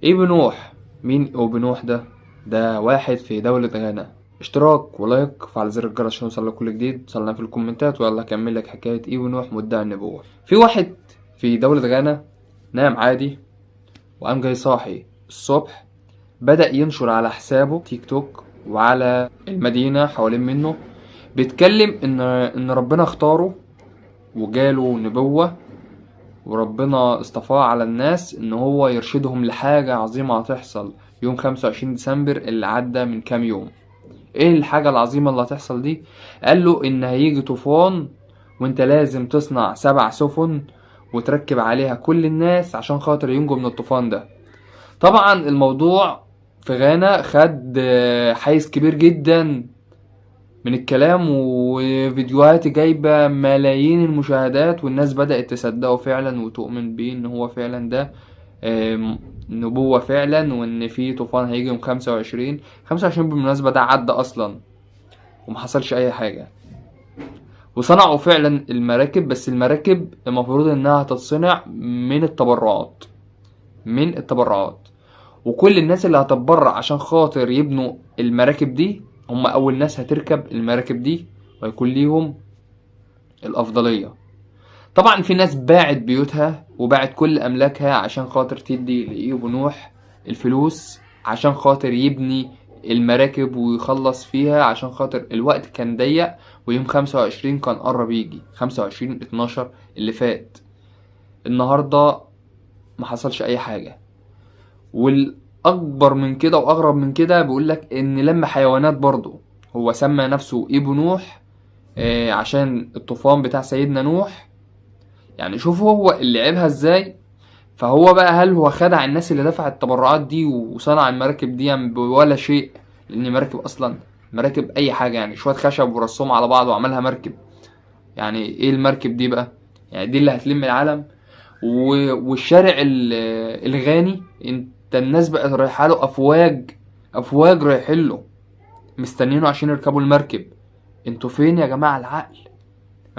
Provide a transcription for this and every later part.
ابو نوح. مين ابو نوح ده؟ ده واحد في دولة غانا. اشتراك ولايك وفعل زر الجرس عشان يوصل لك كل جديد. صلنا في الكومنتات ويلا اكمل لك حكاية ابو نوح مدعي النبوة. في واحد في دولة غانا نام عادي وقام جاي صاحي الصبح، بدأ ينشر على حسابه تيك توك وعلى المدينة حوالين منه، بيتكلم ان ربنا اختاره وجاله نبوة، وربنا اصطفاه على الناس ان هو يرشدهم لحاجة عظيمة هتحصل يوم 25 ديسمبر اللي عدى من كام يوم. ايه الحاجة العظيمة اللي هتحصل دي؟ قال له ان هيجي طوفان وانت لازم تصنع 7 سفن وتركب عليها كل الناس عشان خاطر ينجوا من الطوفان ده. طبعا الموضوع في غانا خد حيز كبير جدا من الكلام، وفيديوهات جايبة ملايين المشاهدات، والناس بدأت تصدقه فعلا وتؤمن بيه ان هو فعلا ده نبوة فعلا، وان في طوفان هيجي يوم 25 بالمناسبة ده عدى اصلا ومحصلش اي حاجة. وصنعوا فعلا المراكب، بس المراكب المفروض انها تتصنع من التبرعات، وكل الناس اللي هتتبرع عشان خاطر يبنوا المراكب دي هم اول ناس هتركب المراكب دي ويكون ليهم الافضلية. طبعا في ناس باعت بيوتها وباعت كل املاكها عشان خاطر تدي لإيوب نوح الفلوس عشان خاطر يبني المراكب ويخلص فيها، عشان خاطر الوقت كان ضيق ويوم 25 كان قرب يجي 25/12 اللي فات. النهاردة ما حصلش اي حاجة. والاكبر من كده واغرب من كده بيقولك ان لما حيوانات برضو، هو سمى نفسه ابو نوح عشان الطوفان بتاع سيدنا نوح. يعني شوفوا هو اللي عيبها ازاي. فهو بقى هل هو خدع الناس اللي دفعت التبرعات دي وصنع المراكب دي بولا شيء؟ لان مراكب اصلا مراكب اي حاجة، يعني شوية خشب ورسوم على بعض وعملها مركب. يعني ايه المركب دي بقى؟ يعني دي اللي هتلم العالم؟ والشارع الغاني انت الناس بقت رايحه له افواج رايحين له مستنينه عشان يركبوا المركب. انتوا فين يا جماعه العقل؟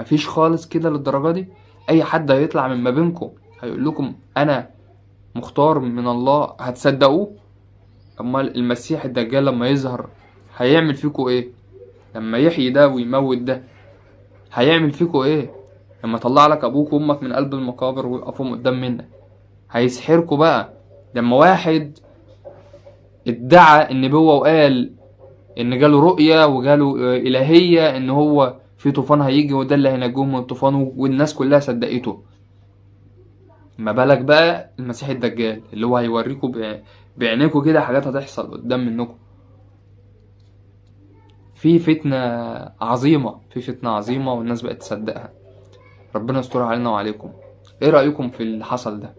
مفيش خالص كده للدرجه دي. اي حد هيطلع من ما بينكم هيقول لكم انا مختار من الله هتصدقوه؟ امال المسيح الدجال لما يظهر هيعمل فيكم ايه؟ لما يحيي ده ويموت ده هيعمل فيكم ايه؟ لما طلع لك ابوك وامك من قلب المقابر ويقفهم قدام منك هيسحركوا بقى. لما واحد ادعى النبوة وقال ان جاله رؤية وجاله الهية ان هو في طوفان هيجي وده اللي هينجوهم من الطوفان والناس كلها صدقته، ما بالك بقى المسيح الدجال اللي هو هيوريكوا بعينيكوا كده حاجات هتحصل قدام منكم. في فتنة عظيمة والناس بقت تصدقها. ربنا يستر علينا وعليكم. ايه رأيكم في اللي حصل ده؟